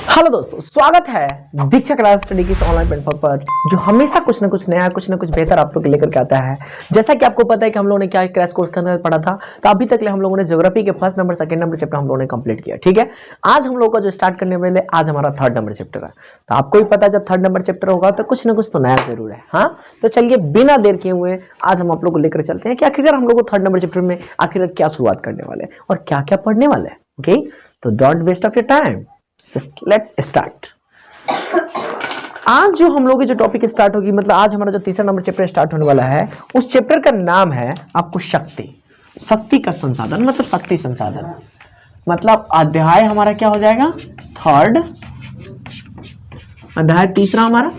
Hello दोस्तों, स्वागत है दीक्षा क्लास स्टडी की इस ऑनलाइन प्लेटफॉर्म पर जो हमेशा कुछ ना कुछ नया, कुछ ना कुछ बेहतर आप लोग के लेकर के आता है। जैसा कि आपको पता है कि हम लोगों ने क्या क्रैश कोर्स के अंदर पढ़ा था, तो अभी तक हम लोगों ने ज्योग्राफी के first number, second number chapter हम लोगों ने कंप्लीट किया। ठीक है, आज हम लोग का जो स्टार्ट करने वाले, आज हमारा थर्ड नंबर चैप्टर है। तो आपको भी पता है जब थर्ड नंबर चैप्टर होगा तो कुछ ना कुछ तो नया जरूर है। हाँ, तो चलिए बिना देर किए हुए आज हम आप लोग को लेकर चलते हैं कि आखिरकार हम लोग को थर्ड नंबर चैप्टर में आखिरकार क्या शुरुआत करने वाले हैं और क्या क्या पढ़ने वाले हैं। ओके, तो don't waste of your time, just let start. आज जो हम लोग की जो टॉपिक स्टार्ट होगी, मतलब आज हमारा जो तीसरा नंबर चैप्टर स्टार्ट होने वाला है, उस चैप्टर का नाम है आपको शक्ति। शक्ति का संसाधन मतलब शक्ति संसाधन, मतलब अध्याय हमारा क्या हो जाएगा, थर्ड अध्याय तीसरा हमारा।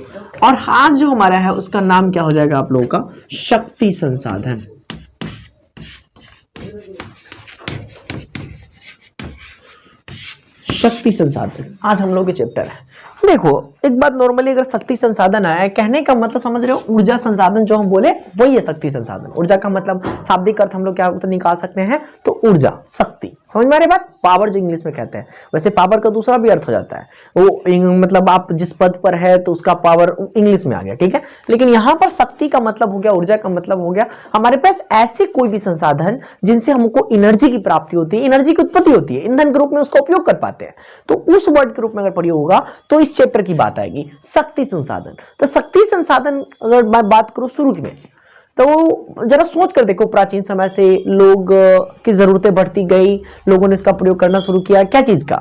और आज जो हमारा है उसका नाम क्या हो जाएगा आप लोगों का, शक्ति संसाधन। शक्ति संसाधन आज हम लोग के चैप्टर है। देखो एक बात, नॉर्मली अगर शक्ति संसाधन है, कहने का मतलब समझ रहे हो, ऊर्जा संसाधन जो हम बोले वही है शक्ति संसाधन। ऊर्जा का मतलब शाब्दिक अर्थ हम लोग क्या तो निकाल सकते हैं, तो ऊर्जा, शक्ति, समझ में आ रही बात। पावर जो इंग्लिश में कहते हैं, वैसे पावर का दूसरा भी अर्थ हो जाता है, वो मतलब आप जिस पद पर है तो उसका पावर इंग्लिश में आ गया। ठीक है, लेकिन यहाँ पर शक्ति का मतलब हो गया, ऊर्जा का मतलब हो गया हमारे पास ऐसे कोई भी संसाधन जिनसे हमको एनर्जी की प्राप्ति होती है, एनर्जी की उत्पत्ति होती है, ईंधन के रूप में उसका उपयोग कर पाते हैं। तो उस वर्ड के रूप में अगर प्रयोग होगा तो इस चैप्टर की बात आएगी, शक्ति संसाधन। तो शक्ति संसाधन अगर मैं बात करूं शुरू में, तो जरा सोच कर देखो, प्राचीन समय से लोग की जरूरतें बढ़ती गई, लोगों ने इसका प्रयोग करना शुरू किया, क्या चीज का।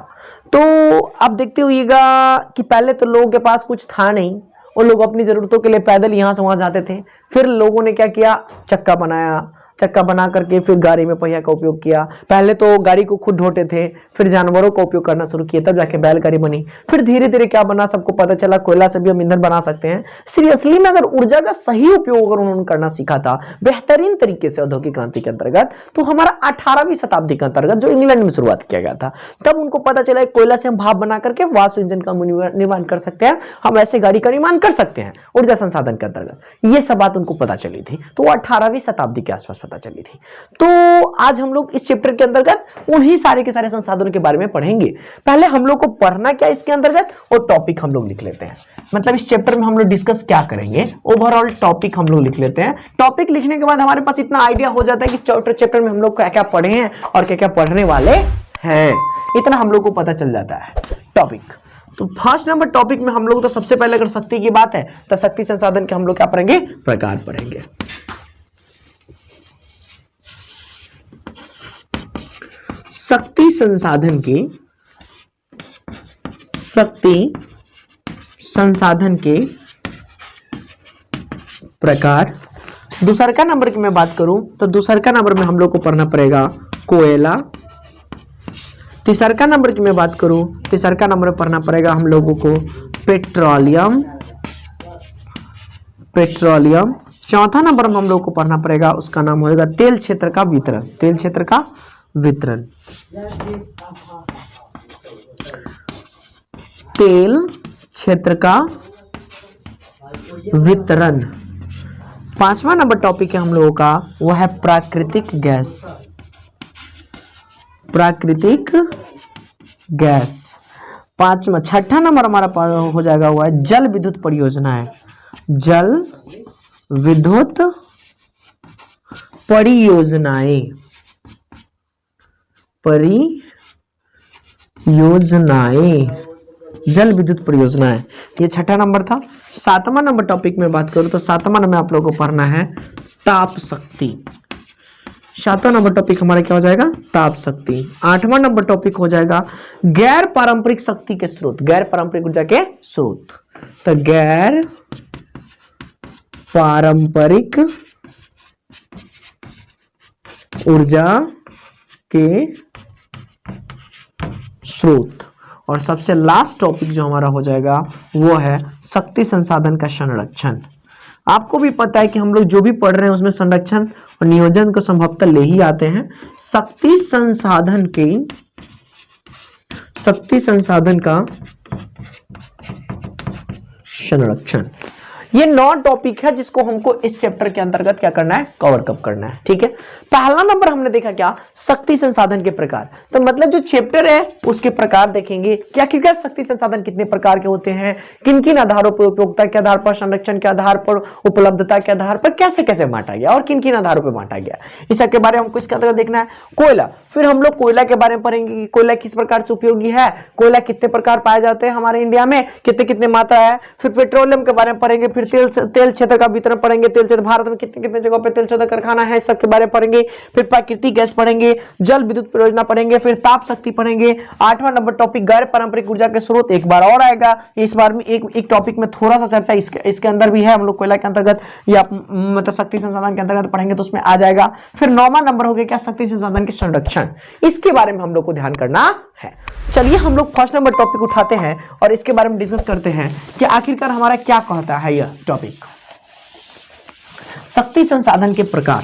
तो आप देखते होइएगा कि पहले तो लोगों के पास कुछ था नहीं और लोग अपनी जरूरतों के लिए पैदल यहां से वहां जाते थे। फिर लोगों ने क्या किया, चक्का बनाया, चक्का बना करके फिर गाड़ी में पहिया का उपयोग किया। पहले तो गाड़ी को खुद ढोते थे, फिर जानवरों का उपयोग करना शुरू किया, तब जाके बैलगाड़ी बनी। फिर धीरे धीरे क्या बना, सबको पता चला कोयला से भी हम ईंधन बना सकते हैं। सीरियसली में अगर ऊर्जा का सही उपयोग अगर उन्होंने करना सीखा था बेहतरीन तरीके से औद्योगिक क्रांति के अंतर्गत, तो हमारा 18वीं शताब्दी के अंतर्गत जो इंग्लैंड में शुरुआत किया गया था, तब उनको पता चला कोयला से हम भाप बना करके वाष्प इंजन का निर्माण कर सकते हैं, हम ऐसे गाड़ी का निर्माण कर सकते हैं ऊर्जा संसाधन के अंतर्गत। ये सब बात उनको पता चली थी, तो 18वीं शताब्दी के आसपास पता चली थी। तो आज हम लोग इस चैप्टर के अंतर्गत उन्हीं सारे के सारे संसाधनों के बारे में पढ़ेंगे। पहले हम लोग को पढ़ना क्या इसके अंतर्गत, और टॉपिक हम लोग लिख लेते हैं। मतलब इस चैप्टर में हम लोग डिस्कस क्या करेंगे, ओवरऑल टॉपिक हम लोग लिख लेते हैं। टॉपिक लिखने के बाद हमारे पास इतना आइडिया हो जाता है कि चैप्टर में हम लोग क्या क्या पढ़े हैं और क्या क्या पढ़ने वाले हैं, इतना हम लोग को पता चल जाता है टॉपिक। तो फर्स्ट नंबर टॉपिक में हम लोग तो सबसे पहले अगर शक्ति की बात है तो शक्ति संसाधन के हम लोग क्या पढ़ेंगे, प्रकार पढ़ेंगे। शक्ति संसाधन के प्रकार। दूसरा का नंबर की मैं बात करूं तो दूसरा का नंबर में हम लोग को पढ़ना पड़ेगा कोयला। तीसरा का नंबर की मैं बात करूं, तीसरा का नंबर में पढ़ना पड़ेगा हम लोगों को पेट्रोलियम। चौथा नंबर में हम लोग को पढ़ना पड़ेगा, उसका नाम होगा तेल क्षेत्र का वितरण। तेल क्षेत्र का वितरण, तेल क्षेत्र का वितरण। पांचवा नंबर टॉपिक है हम लोगों का, वो है प्राकृतिक गैस। प्राकृतिक गैस पांचवा। छठा नंबर हमारा हो जाएगा हुआ है जल विद्युत परियोजनाएं। जल विद्युत परियोजनाएं, जल विद्युत परियोजनाएं, ये छठा नंबर था। सातवां नंबर टॉपिक में बात करूं तो सातवां नंबर आप लोगों को पढ़ना है ताप शक्ति। सातवां नंबर टॉपिक हमारा क्या हो जाएगा, ताप शक्ति। आठवां नंबर टॉपिक हो जाएगा गैर पारंपरिक शक्ति के स्रोत, गैर पारंपरिक ऊर्जा के स्रोत। तो गैर पारंपरिक ऊर्जा के स्रोत। और सबसे लास्ट टॉपिक जो हमारा हो जाएगा वो है शक्ति संसाधन का संरक्षण। आपको भी पता है कि हम लोग जो भी पढ़ रहे हैं उसमें संरक्षण और नियोजन को संभवतः ले ही आते हैं। शक्ति संसाधन का संरक्षण, ये 9 टॉपिक है जिसको हमको इस चैप्टर के अंतर्गत क्या करना है, कवर कप करना है। ठीक है, पहला नंबर हमने देखा क्या, शक्ति संसाधन के प्रकार। तो मतलब जो चैप्टर है उसके प्रकार देखेंगे कि आखिरकार शक्ति संसाधन कितने प्रकार के होते हैं, किन किन आधारों पर, उपयोगिता के आधार पर, संरक्षण के आधार पर, उपलब्धता के आधार पर कैसे कैसे बांटा गया और किन किन आधारों पर बांटा गया, इस सब के बारे में हमको इसके अंतर्गत देखना है। कोयला, फिर हम लोग कोयला के बारे में पढ़ेंगे कि कोयला किस प्रकार से उपयोगी है, कोयला कितने प्रकार पाए जाते हैं हमारे इंडिया में, कितने कितने मात्रा है। फिर पेट्रोलियम के बारे में पढ़ेंगे, फिर तेल क्षेत्र का वितरण पढ़ेंगे, तेल क्षेत्र भारत में कितने कितने जगहों पे तेल क्षेत्र कारखाना है, इस सब के बारे में पढ़ेंगे। फिर प्राकृतिक गैस पढ़ेंगे, जल विद्युत परियोजना पढ़ेंगे, फिर ताप शक्ति पढ़ेंगे। 8वां नंबर टॉपिक गैर पारंपरिक ऊर्जा के स्रोत, एक बार और आएगा। इस बार में एक टॉपिक में थोड़ा सा चर्चा इसके अंदर भी है, हम लोग कोयला के अंतर्गत या मतलब शक्ति संसाधन के अंतर्गत पढ़ेंगे तो उसमें आ जाएगा। फिर 9वां नंबर हो गया क्या, शक्ति संसाधन के संरक्षण, इसके बारे में हम लोग को ध्यान करना है। चलिए हम लोग फर्स्ट नंबर टॉपिक उठाते हैं और इसके बारे में डिस्कस करते हैं कि आखिरकार हमारा क्या कहता है यह टॉपिक, शक्ति संसाधन के प्रकार।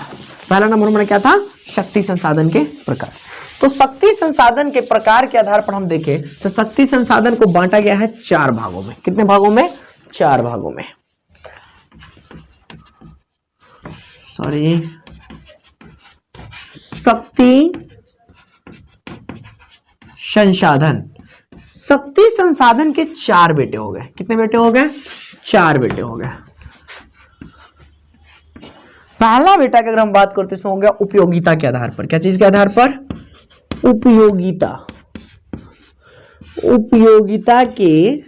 पहला नंबर हमारा क्या था, शक्ति संसाधन के प्रकार। तो शक्ति संसाधन के प्रकार के आधार पर हम देखें तो शक्ति संसाधन को बांटा गया है 4 भागों में। कितने भागों में, 4 भागों में। सॉरी, शक्ति संसाधन, शक्ति संसाधन के 4 बेटे हो गए। कितने बेटे हो गए, 4 बेटे हो गए। पहला बेटा की अगर हम बात करते इसमें हो गया उपयोगिता के आधार पर। क्या चीज के आधार पर, उपयोगिता, उपयोगिता के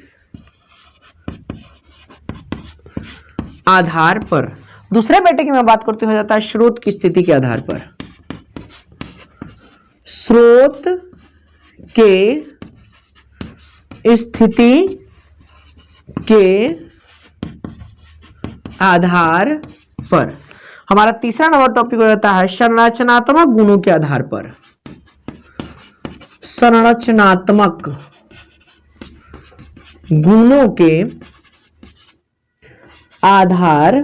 आधार पर। दूसरे बेटे की मैं बात करती हो जाता है स्रोत की स्थिति के आधार पर, स्रोत के स्थिति के आधार पर। हमारा तीसरा नंबर टॉपिक हो जाता है संरचनात्मक गुणों के आधार पर, संरचनात्मक गुणों के आधार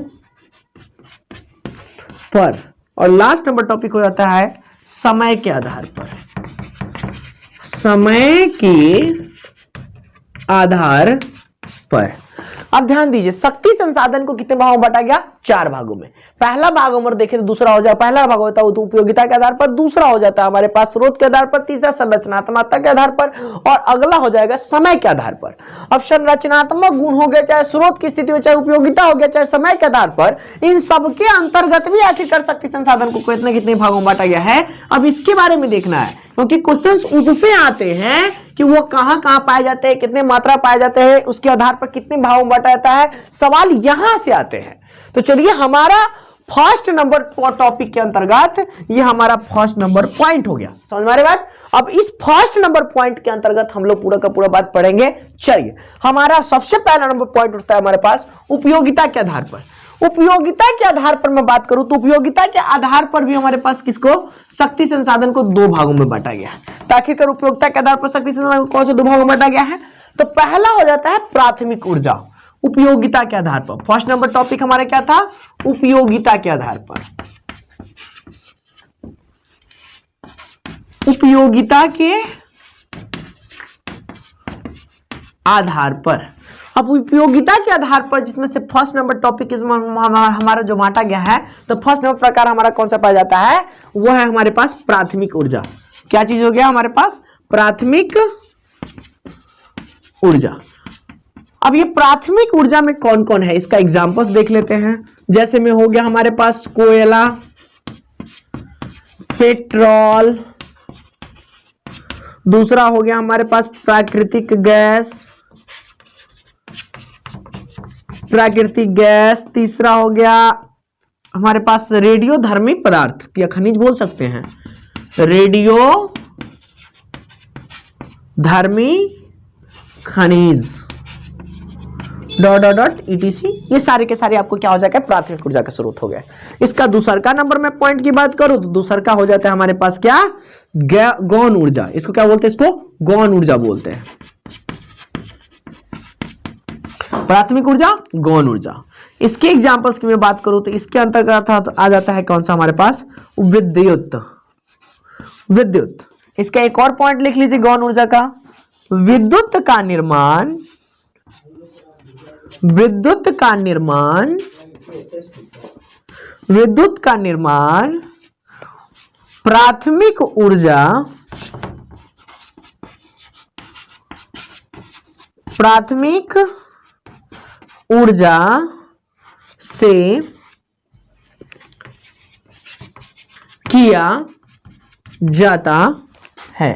पर। और लास्ट नंबर टॉपिक हो जाता है समय के आधार पर, समय के आधार पर। अब ध्यान दीजिए, शक्ति संसाधन को कितने भागों में बांटा गया, 4 भागों में। पहला भाग अगर देखें तो दूसरा हो जाए, पहला भाग होता है तो उपयोगिता के आधार पर, दूसरा हो जाता है हमारे पास स्रोत के आधार पर, तीसरा संरचनात्मकता के आधार पर और अगला हो जाएगा समय के आधार पर। अब संरचनात्मक गुण हो गया, चाहे स्रोत की स्थिति हो, चाहे उपयोगिता हो गया, चाहे समय के आधार पर, इन सबके अंतर्गत भी आखिरकार शक्ति संसाधन को कितने कितने भागों में बांटा गया है। अब इसके बारे में देखना है क्योंकि क्वेश्चंस उससे आते हैं कि वो कहां कहां पाए जाते हैं, कितने मात्रा पाए जाते हैं, उसके आधार पर कितने भागों में बांटा जाता है, सवाल यहां से आते हैं। तो चलिए हमारा फर्स्ट नंबर टॉपिक के अंतर्गत ये हमारा फर्स्ट नंबर पॉइंट हो गया, समझ में आ रही बात। अब इस फर्स्ट नंबर पॉइंट के अंतर्गत हम लोग पूरा का पूरा बात पढ़ेंगे। चलिए हमारा सबसे पहला नंबर पॉइंट उठता है हमारे पास उपयोगिता के आधार पर। उपयोगिता के आधार पर मैं बात करूं तो उपयोगिता के आधार पर भी हमारे पास किसको, शक्ति संसाधन को 2 भागों में बांटा गया है। तो आखिरकार उपयोगिता के आधार पर शक्ति संसाधन को कौन से 2 भागों में बांटा गया है, तो पहला हो जाता है प्राथमिक ऊर्जा, उपयोगिता के आधार पर। फर्स्ट नंबर टॉपिक हमारा क्या था, उपयोगिता के आधार पर, उपयोगिता के आधार पर। अब उपयोगिता के आधार पर जिसमें से फर्स्ट नंबर टॉपिक हमारा जो बांटा गया है, तो फर्स्ट नंबर प्रकार हमारा कौन सा पाया जाता है, वो है हमारे पास प्राथमिक ऊर्जा। क्या चीज हो गया हमारे पास, प्राथमिक ऊर्जा। अब ये प्राथमिक ऊर्जा में कौन कौन है, इसका एग्जांपल्स देख लेते हैं। जैसे में हो गया हमारे पास कोयला, पेट्रोल, दूसरा हो गया हमारे पास प्राकृतिक गैस, प्राकृतिक गैस, तीसरा हो गया हमारे पास रेडियोधर्मी पदार्थ या खनिज बोल सकते हैं, रेडियो धर्मी खनिज .etc। ये सारे के सारे आपको क्या हो जाएगा, प्राथमिक ऊर्जा का स्रोत हो गया। इसका दूसर का नंबर में पॉइंट की बात करूं तो दूसर का हो जाता है हमारे पास क्या, गौण ऊर्जा। इसको क्या बोलते हैं, इसको गौण ऊर्जा बोलते हैं। प्राथमिक ऊर्जा, गौण ऊर्जा। इसके एग्जांपल्स की मैं बात करूं तो इसके अंतर्गत आ जाता है कौन सा हमारे पास, विद्युत। विद्युत, इसका एक और पॉइंट लिख लीजिए गौण ऊर्जा का, विद्युत का निर्माण विद्युत का निर्माण प्राथमिक ऊर्जा से किया जाता है।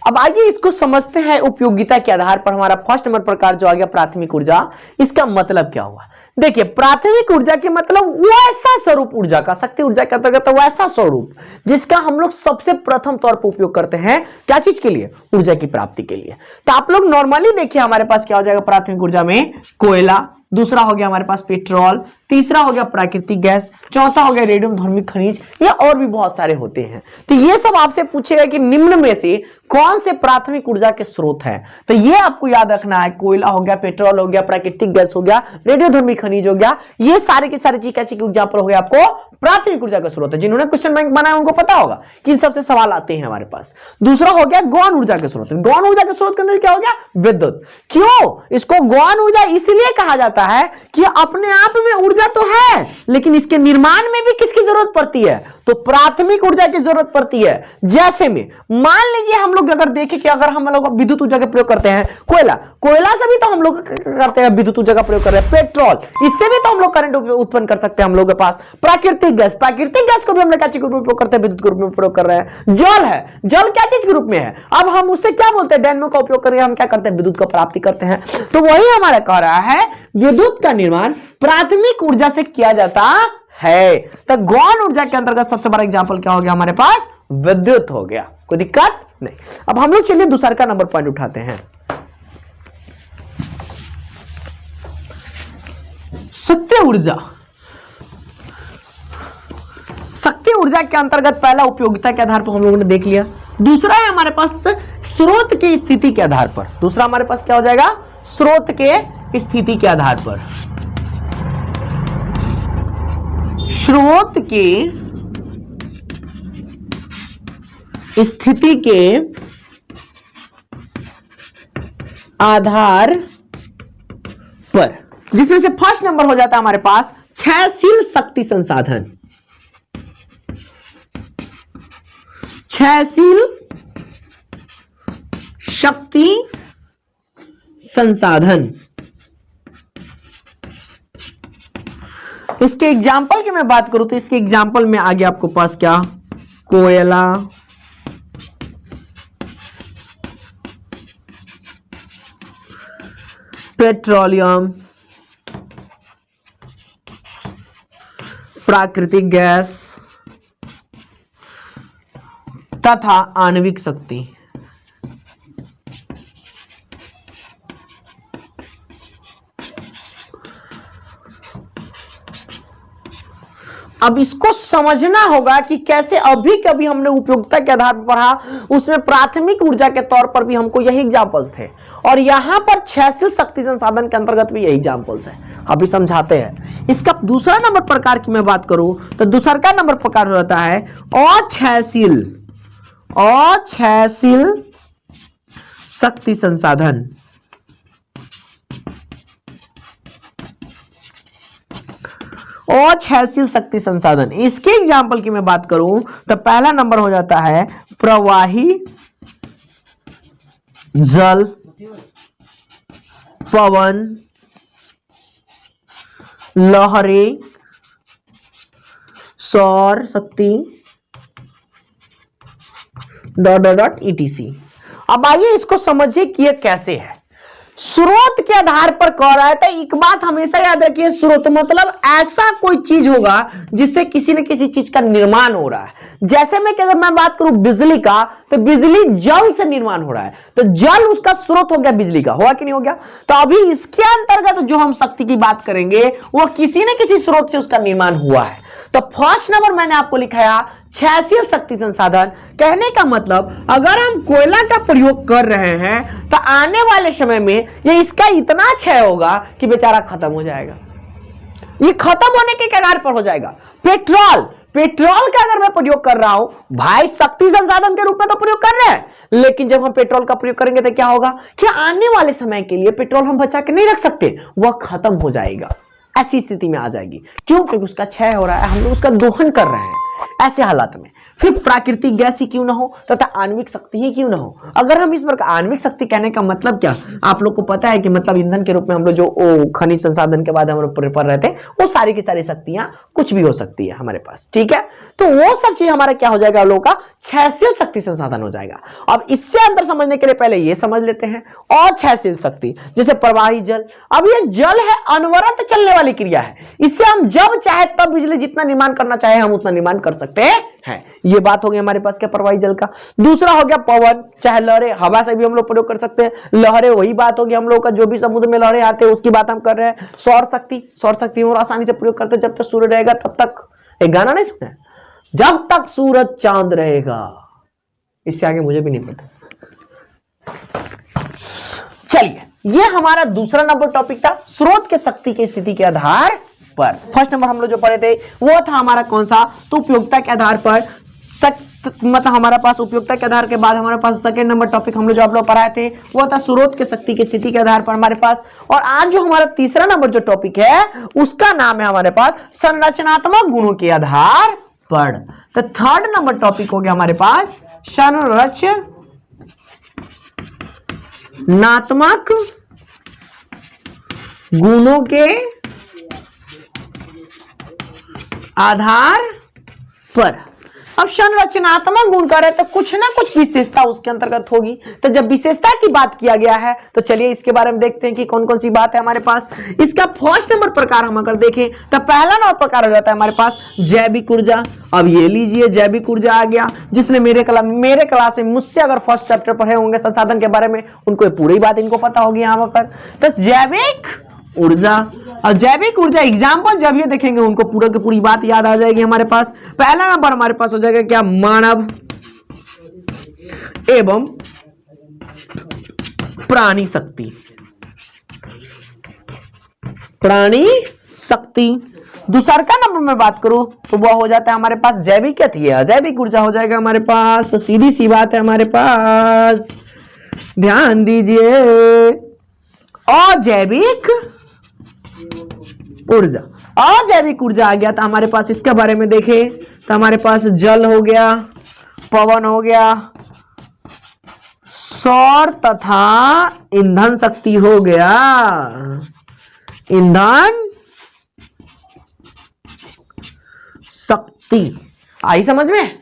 अब आइए इसको समझते हैं उपयोगिता के आधार पर। हमारा फर्स्ट नंबर प्रकार जो आ गया प्राथमिक ऊर्जा, इसका मतलब क्या हुआ? देखिए, प्राथमिक ऊर्जा के मतलब वैसा स्वरूप ऊर्जा का, शक्ति ऊर्जा के अंतर्गत वैसा स्वरूप जिसका हम लोग सबसे प्रथम तौर पर उपयोग करते हैं। क्या चीज के लिए? ऊर्जा की प्राप्ति के लिए। तो आप लोग नॉर्मली देखिए हमारे पास क्या हो जाएगा प्राथमिक ऊर्जा में? कोयला, दूसरा हो गया हमारे पास पेट्रोल, तीसरा हो गया प्राकृतिक गैस, चौथा हो गया रेडियम धर्मिक खनिज, या और भी बहुत सारे होते हैं। तो ये सब आपसे पूछेगा कि निम्न में से कौन से प्राथमिक ऊर्जा के स्रोत हैं। तो ये आपको याद रखना है, कोयला हो गया, पेट्रोल हो गया, प्राकृतिक गैस हो गया, रेडियोधर्मी खनिज हो गया, ये सारे के सारे चीज कैसे एग्जाम्पल हो गया आपको प्राथमिक ऊर्जा का स्रोत है। जिन्होंने क्वेश्चन बैंक बनाया उनको पता होगा कि इन सबसे सवाल आते हैं हमारे पास। दूसरा हो गया गौण ऊर्जा के स्रोत। गौण ऊर्जा के स्रोत के अंदर क्या हो गया? विद्युत। क्यों इसको गौण ऊर्जा इसलिए कहा जाता है कि अपने आप में ऊर्जा तो है, लेकिन इसके निर्माण में भी किसकी जरूरत पड़ती है? तो प्राथमिक ऊर्जा की जरूरत पड़ती है। जैसे में मान लीजिए हम लोग अगर देखें कि अगर हम लोग विद्युत ऊर्जा का प्रयोग करते हैं, कोयला से भी तो हम लोग करते हैं विद्युत ऊर्जा का प्रयोग कर रहे हैं, पेट्रोल, इससे भी तो हम लोग करंट उत्पन्न कर सकते हैं हम लोग के पास। प्राकृतिक गैस को भी हम लोग क्या चीज के रूप में उपयोग करते हैं? विद्युत के रूप में प्रयोग कर रहे हैं। जल है, जल क्या चीज के रूप में है? अब हम उससे क्या बोलते हैं? डायनेमो का उपयोग करके हम क्या करते हैं? विद्युत का प्राप्ति करते हैं। तो वही हमारा कह रहा है विद्युत का निर्माण प्राथमिक ऊर्जा से किया जाता है। तो गौण ऊर्जा के अंतर्गत सबसे बड़ा एग्जांपल क्या हो गया हमारे पास? विद्युत हो गया। कोई दिक्कत नहीं। अब हम लोग चलिए दूसरा का नंबर पॉइंट उठाते हैं, शक्ति ऊर्जा। शक्ति ऊर्जा के अंतर्गत पहला उपयोगिता के आधार पर हम लोगों ने देख लिया। दूसरा है हमारे पास स्रोत की स्थिति के आधार पर। दूसरा हमारे पास क्या हो जाएगा? स्रोत के स्थिति के आधार पर। स्रोत के स्थिति के आधार पर, जिसमें से फर्स्ट नंबर हो जाता है हमारे पास क्षयशील शक्ति संसाधन। क्षयशील शक्ति संसाधन। इसके एग्जाम्पल की मैं बात करूं तो इसके एग्जाम्पल में आगे आपको पास क्या? कोयला, पेट्रोलियम, प्राकृतिक गैस तथा आणविक शक्ति। अब इसको समझना होगा कि कैसे अभी कभी हमने उपयोगिता के आधार पर पढ़ा, उसमें प्राथमिक ऊर्जा के तौर पर भी हमको यही एग्जांपल्स थे, और यहां पर क्षयशील शक्ति संसाधन के अंतर्गत भी यही एग्जांपल्स हैं। अभी समझाते हैं। इसका दूसरा नंबर प्रकार की मैं बात करूं तो दूसरा का नंबर प्रकार हो जाता है अक्षयशील शक्ति संसाधन। अक्षयशील शक्ति संसाधन, इसके एग्जाम्पल की मैं बात करूं तो पहला नंबर हो जाता है प्रवाही जल, पवन, लहरें, सौर शक्ति, etc। अब आइए इसको समझिए कि यह कैसे है। स्रोत के आधार पर कह रहा है तो एक बात हमेशा याद रखिए, स्रोत मतलब ऐसा कोई चीज होगा जिससे किसी न किसी चीज का निर्माण हो रहा है। जैसे में कि अगर मैं बात करूं बिजली का, तो बिजली जल से निर्माण हो रहा है, तो जल उसका स्रोत हो गया बिजली का, हुआ कि नहीं हो गया? तो अभी इसके अंतर्गत जो हम शक्ति की बात करेंगे वो किसी न किसी स्रोत से उसका निर्माण हुआ है। तो फर्स्ट नंबर मैंने आपको लिखाया क्षयशील शक्ति संसाधन। कहने का मतलब अगर हम कोयला का प्रयोग कर रहे हैं तो आने वाले समय में ये इसका इतना क्षय होगा कि बेचारा खत्म हो जाएगा, ये खत्म होने के कगार पर हो जाएगा। पेट्रोल का अगर मैं प्रयोग कर रहा हूं भाई, शक्ति संसाधन के रूप में तो प्रयोग कर रहे हैं, लेकिन जब हम पेट्रोल का प्रयोग करेंगे तो क्या होगा कि आने वाले समय के लिए पेट्रोल हम बचा के नहीं रख सकते, वह खत्म हो जाएगा। ऐसी स्थिति में आ जाएगी। क्यों? क्योंकि उसका क्षय हो रहा है, हम लोग उसका दोहन कर रहे हैं। ऐसे हालात में फिर प्राकृतिक गैस ही क्यों ना हो तथा आणविक शक्ति ही क्यों ना हो। अगर हम इस प्रकार आणविक शक्ति कहने का मतलब क्या, आप लोग को पता है कि मतलब ईंधन के रूप में हम लोग जो खनिज संसाधन के बाद हम लोग पढ़ रहे थे, वो सारी की सारी शक्तियां कुछ भी हो सकती है हमारे पास, ठीक है। तो वो सब चीज हमारा क्या हो जाएगा, हम लोगों का क्षयशील शक्ति संसाधन हो जाएगा। अब इससे अंतर समझने के लिए पहले ये समझ लेते हैं अक्षयशील शक्ति, जैसे प्रवाही जल। अब ये जल है, अनवरत चलने वाली क्रिया है, इससे हम जब चाहे तब बिजली जितना निर्माण करना चाहे हम उतना निर्माण कर सकते हैं। ये बात हो गई हमारे पास क्या, प्रवाही जल का। दूसरा हो गया पवन, चाहे लहरें, हवा से भी हम लोग प्रयोग कर सकते हैं। लहरें वही बात होगी हम लोग का, जो भी समुद्र में लहरें आते हैं उसकी बात हम कर रहे हैं। सौर शक्ति, सौर शक्ति हम आसानी से प्रयोग करते हैं जब तक सूर्य रहेगा तब तक। एक गाना नहीं सुना, जब तक सूरज चांद रहेगा, इससे आगे मुझे भी नहीं पता। चलिए, ये हमारा दूसरा नंबर टॉपिक था, स्रोत के शक्ति की स्थिति के आधार पर। फर्स्ट नंबर हम लोग जो पढ़े थे वो था हमारा कौन सा, तो उपयोगिता के आधार पर। मतलब हमारा पास उपयोगिता के आधार के बाद हमारे पास सेकंड नंबर टॉपिक हम लोग जो आप लोग पढ़ाए थे वो था स्रोत के शक्ति की स्थिति के आधार पर हमारे पास। और आज जो हमारा तीसरा नंबर जो टॉपिक है उसका नाम है हमारे पास संरचनात्मक गुणों के आधार पर। तो थर्ड नंबर टॉपिक हो गया हमारे पास संरचनात्मक गुणों के आधार पर। अब संरचनात्मक गुण कर रहे तो कुछ ना कुछ विशेषता उसके अंतर्गत होगी। तो जब विशेषता की बात किया गया है तो चलिए इसके बारे में देखते हैं कि कौन कौन सी बात है हमारे पास। इसका फर्स्ट नंबर प्रकार हम अगर देखें तो पहला नंबर प्रकार हो जाता है हमारे पास जैविक ऊर्जा। अब ये लीजिए जैविक ऊर्जा आ गया, जिसने मेरे क्लास में मुझसे अगर फर्स्ट चैप्टर पढ़े होंगे संसाधन के बारे में, उनको पूरी बात इनको पता होगी यहाँ पर। तो जैविक ऊर्जा, और जैविक ऊर्जा एग्जाम्पल जब ये देखेंगे उनको पूरा की पूरी बात याद आ जाएगी हमारे पास। पहला नंबर हमारे पास हो जाएगा क्या, मानव एवं प्राणी शक्ति। प्राणी शक्ति। दूसरा का नंबर में बात करूं तो वह हो जाता है हमारे पास जैविक क्या थी, अजैविक ऊर्जा हो जाएगा हमारे पास। सीधी सी बात है हमारे पास, ध्यान दीजिए। अजैविक ऊर्जा, अजैविक ऊर्जा आ गया था हमारे पास। इसके बारे में देखें तो हमारे पास जल हो गया, पवन हो गया, सौर तथा ईंधन शक्ति हो गया। ईंधन शक्ति आई समझ में।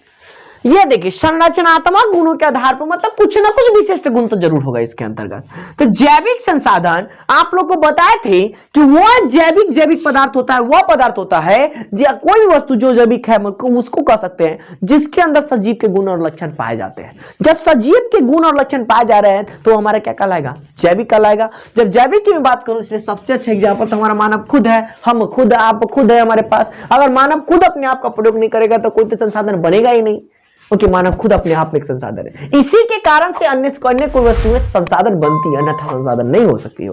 ये देखिए संरचनात्मक गुणों के आधार पर मतलब कुछ ना कुछ विशिष्ट गुण तो जरूर होगा इसके अंतर्गत। तो जैविक संसाधन आप लोग को बताए थे कि वह जैविक पदार्थ होता है, वह पदार्थ होता है कोई भी वस्तु जो जैविक है उसको कह सकते हैं जिसके अंदर सजीव के गुण और लक्षण पाए जाते हैं। जब सजीव के गुण और लक्षण पाए जा रहे हैं तो हमारा क्या कहलाएगा, जैविक कहलाएगा। जब जैविक की मैं बात करूं इसलिए सबसे अच्छा एग्जाम्पल तो हमारा मानव खुद है, हम खुद, आप खुद है हमारे पास। अगर मानव खुद अपने आप का प्रयोग नहीं करेगा तो कोई तो संसाधन बनेगा ही नहीं, क्योंकि मानव खुद अपने आप में एक संसाधन है। इसी के कारण से अन्य कोई वस्तुएं संसाधन बनती है, अन्यथा संसाधन नहीं हो सकती है।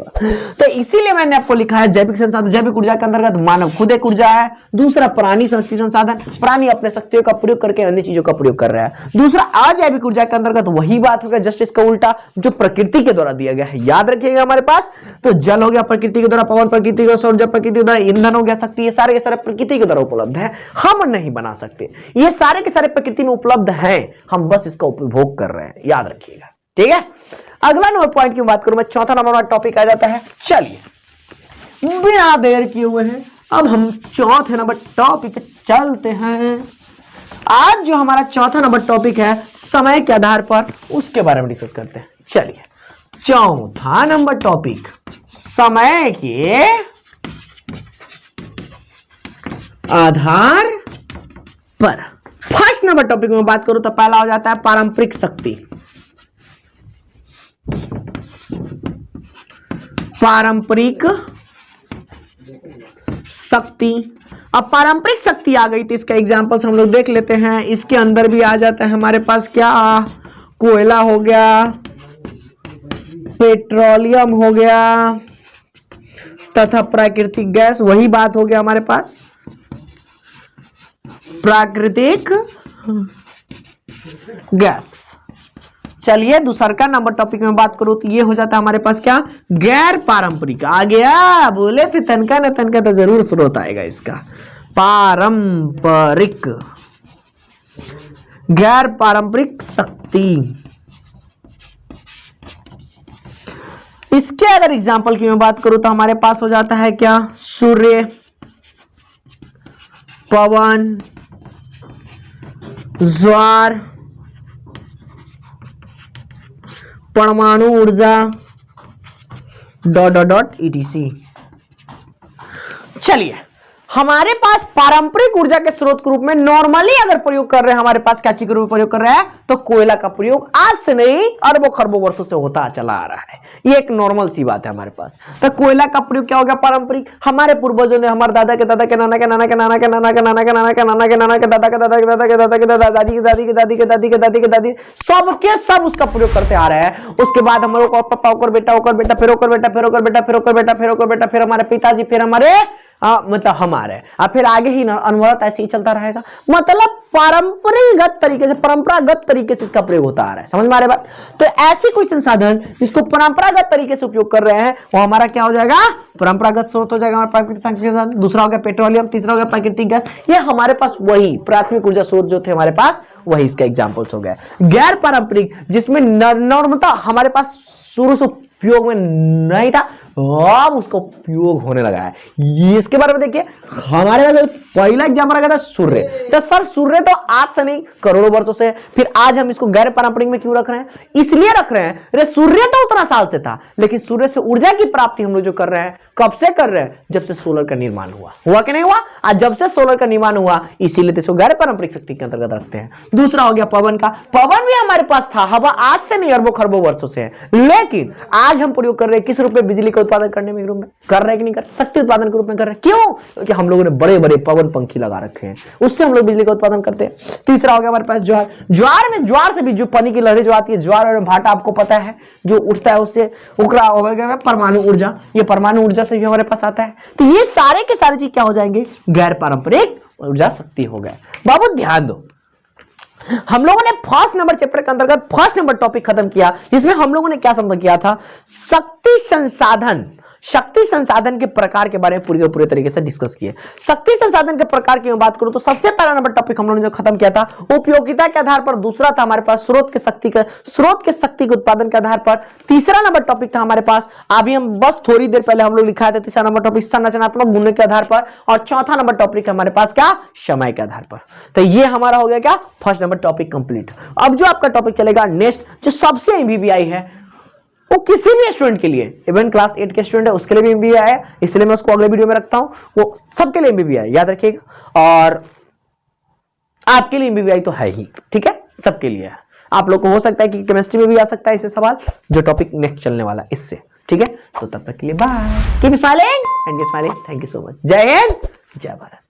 तो इसीलिए मैंने आपको लिखा है जैविक संसाधन, जैविक ऊर्जा के अंतर्गत मानव खुद एक ऊर्जा है। दूसरा प्राणी शक्ति संसाधन, प्राणी अपने शक्तियों का प्रयोग करके अन्य चीजों का प्रयोग कर रहा है। दूसरा अजैविक ऊर्जा के अंतर्गत वही बात होगा, जस्ट इसका उल्टा, जो प्रकृति के द्वारा दिया गया है। याद रखिएगा हमारे पास तो जल हो गया प्रकृति के द्वारा, पवन प्रकृति के द्वारा, सौर प्रकृति के द्वारा, ईंधन हो गया शक्ति, ये सारे के सारे प्रकृति के द्वारा उपलब्ध है, हम नहीं बना सकते। ये सारे के सारे प्रकृति में उपलब्ध हैं, हम बस इसका उपभोग कर रहे हैं, याद रखिएगा, ठीक है। अगला नंबर पॉइंट की बात करूं मैं, चौथा नंबर वाला टॉपिक आ जाता है। चलिए बिना देर किए हुए हैं अब हम चौथे नंबर टॉपिक चलते हैं। आज जो हमारा चौथा नंबर टॉपिक है समय के आधार पर, उसके बारे में डिस्कस करते हैं। चलिए चौथा नंबर टॉपिक समय के आधार पर। फर्स्ट नंबर टॉपिक में बात करूं तो पहला हो जाता है पारंपरिक शक्ति। पारंपरिक शक्ति। अब पारंपरिक शक्ति आ गई तो इसका एग्जांपल्स हम लोग देख लेते हैं। इसके अंदर भी आ जाता है हमारे पास क्या, कोयला हो गया, पेट्रोलियम हो गया तथा प्राकृतिक गैस, वही बात हो गया हमारे पास प्राकृतिक गैस। चलिए दूसरा का नंबर टॉपिक में बात करूं तो ये हो जाता है हमारे पास क्या, गैर पारंपरिक। आ गया, बोले थे तनका न तनका तो जरूर स्रोत आएगा इसका। पारंपरिक, गैर पारंपरिक शक्ति। इसके अगर एग्जाम्पल की मैं बात करूं तो हमारे पास हो जाता है क्या, सूर्य, पवन, ज्वार, परमाणु ऊर्जा, डॉट डॉट डॉट ईटीसी। चलिए हमारे पास पारंपरिक ऊर्जा के स्रोत के रूप में नॉर्मली अगर प्रयोग कर रहे हैं, हमारे पास क्या चीज के रूप में प्रयोग कर रहे हैं, तो कोयला का प्रयोग आज से नहीं अरबों खरबों वर्षों से होता चला आ रहा है। ये एक नॉर्मल सी बात है हमारे पास। तो कोयला का प्रयोग क्या हो गया, पारंपरिक। हमारे पूर्वजों ने, हमारे दादा के दादा के नाना के नाना के नाना के नाना के नाना के नाना के नाना के नाना के दादा के दादा के दादा के दादा के दादा, दादी के दादी के दादी के दादी के दादी के दादी, सबके सब उसका प्रयोग करते आ रहे हैं। उसके बाद हम लोग पापा होकर बेटा, होकर बेटा, फिर होकर बेटा, फिर होकर बेटा, फिर होकर बेटा, फिर होकर बेटा, फिर हमारे पिताजी, फिर हमारे मतलब हमारे, और फिर आगे ही अनवरत ऐसे ही चलता रहेगा। मतलब परंपरागत तरीके से, परंपरागत तरीके से इसका प्रयोग होता आ रहा है। समझ में आ रहा है बात? तो ऐसे कोई संसाधन जिसको परंपरागत तरीके से उपयोग कर रहे हैं वो हमारा क्या हो जाएगा, परंपरागत स्रोत हो जाएगा, हमारा प्राकृतिक संसाधन। दूसरा हो गया पेट्रोलियम, तीसरा हो गया प्राकृतिक गैस। ये हमारे पास वही प्राथमिक ऊर्जा स्रोत जो थे हमारे पास, वही इसका एग्जाम्पल्स हो गया। गैर पारंपरिक, जिसमें नॉर्मता हमारे पास शुरू से उपयोग में नहीं था, अब उसका उपयोग होने लगा है। इसके बारे में देखिए, हमारे पास पहला एग्जाम रखा था सूर्य। तो सर सूर्य तो आज से नहीं करोड़ों वर्षों से, फिर आज हम इसको गैर पारंपरिक में क्यों रख रहे हैं? इसलिए रख रहे हैं, अरे सूर्य तो उतना साल से था, लेकिन सूर्य से ऊर्जा की प्राप्ति हम लोग जो कर रहे हैं, कब से कर रहे हैं? जब से सोलर का निर्माण हुआ कि नहीं हुआ? आज जब से सोलर का निर्माण हुआ, इसीलिए तो इसको गैर पारंपरिक शक्ति के अंतर्गत रखते हैं। दूसरा हो गया पवन का। पवन भी हमारे पास था, हवा आज से नहीं अरबों खरबों वर्षों से है, लेकिन आज हम प्रयोग कर रहे हैं किस रूप में? बिजली का उत्पादन करने में रूप में कर रहे हैं कि नहीं कर, शक्ति उत्पादन के रूप में कर रहे हैं। क्यों? क्योंकि हम लोगों ने बड़े बड़े पवन पंखी लगा रखे हैं, उससे हम लोग बिजली का उत्पादन करते हैं। तीसरा हो गया हमारे पास ज्वार। ज्वार में, ज्वार से भी जो पानी की लहरें जो आती है, ज्वार और भाटा आपको पता है जो उठता है, उससे उकरा परमाणु ऊर्जा, ये परमाणु ऊर्जा से भी हमारे पास आता है। तो ये सारे के सारे चीज क्या हो जाएंगे? गैर पारंपरिक ऊर्जा शक्ति हो गए। बाबू ध्यान दो, हम लोगों ने फर्स्ट नंबर चैप्टर के अंतर्गत फर्स्ट नंबर टॉपिक खत्म किया, जिसमें हम लोगों ने क्या समझ किया था? शक्ति संसाधन, शक्ति संसाधन के प्रकार के बारे में पूरे तरीके से डिस्कस किए। शक्ति संसाधन के प्रकार की मैं बात करूं तो सबसे पहला नंबर टॉपिक हम लोगों ने जो खत्म किया था उपयोगिता के आधार पर, दूसरा था हमारे पास स्रोत के शक्ति के उत्पादन के आधार पर, तीसरा नंबर टॉपिक था हमारे पास, अभी हम बस थोड़ी देर पहले हम लोग लिखा था, तीसरा नंबर टॉपिक संरचनात्मक गुणों के आधार पर, और चौथा नंबर टॉपिक हमारे पास क्या? समय के आधार पर। तो ये हमारा हो गया क्या? First number topic complete. अब जो आपका टॉपिक चलेगा नेक्स्ट, जो सबसे एमबीबीआई है, वो किसी भी स्टूडेंट के लिए, इवन क्लास 8 के स्टूडेंट है उसके लिए भी एमबीबीआई है, इसलिए मैं उसको अगले वीडियो में रखता हूं। वो सबके लिए एमबीबीआई, याद रखिएगा। और आपके लिए एमबीबीआई तो है ही, ठीक है, सबके लिए है। आप लोग को हो सकता है कि केमिस्ट्री में भी आ सकता है इससे सवाल, जो टॉपिक नेक्स्ट चलने वाला है इससे, ठीक है। तो तब तक के लिए bye, keep smiling and smiling. Thank you so much. जय हिंद, जय भारत।